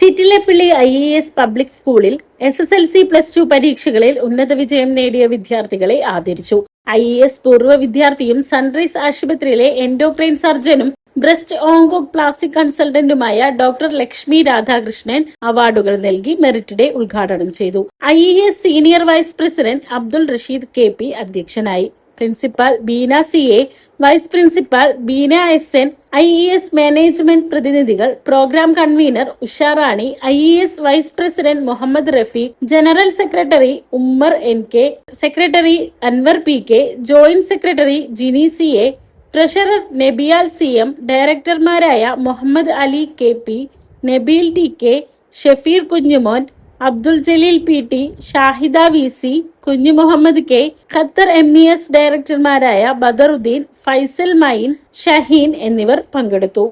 Chittilappilly IAS public സ്കൂളിൽ SSLC +2 പരീക്ഷകളിൽ ഉന്നത വിജയം നേടിയ വിദ്യാർത്ഥികളെ ആദരിച്ചു. IAS പൂർവ്വ വിദ്യാർത്ഥിയും സൺറൈസ് ആശുപത്രിയിലെ എൻഡോക്രൈൻ സർജനും ബ്രസ്റ്റ് ഓങ്കോ പ്ലാസ്റ്റിക് കൺസൾട്ടന്റുമായ ഡോക്ടർ ലക്ഷ്മി രാധാകൃഷ്ണൻ അവാർഡുകൾ നൽകി മെറിറ്റ് ഡേ ഉദ്ഘാടനം ചെയ്തു. IAS senior vice president Abdul Rasheed KP അധ്യക്ഷനായി. Principal Beena CA, vice principal Beena SN, IAS management പ്രതിനിധികൾ, programme convener Usharani, IAS vice president Muhammad Rafeeq, general secretary Ummer NK, secretary Anwar PK, joint secretary Jini CA, treasurer Nabiyal CM, ഡയറക്ടർമാരായ Muhammad Ali KP, Nabeel TK, Shafeer Kunjumon, Abdul Jaleel PT, Shahida VC, Kunju Muhammad K, Qatar MES ഡയറക്ടർമാരായ ബദറുദ്ദീൻ, ഫൈസൽ മൈൻ, ഷഹീൻ എന്നിവർ പങ്കെടുത്തു.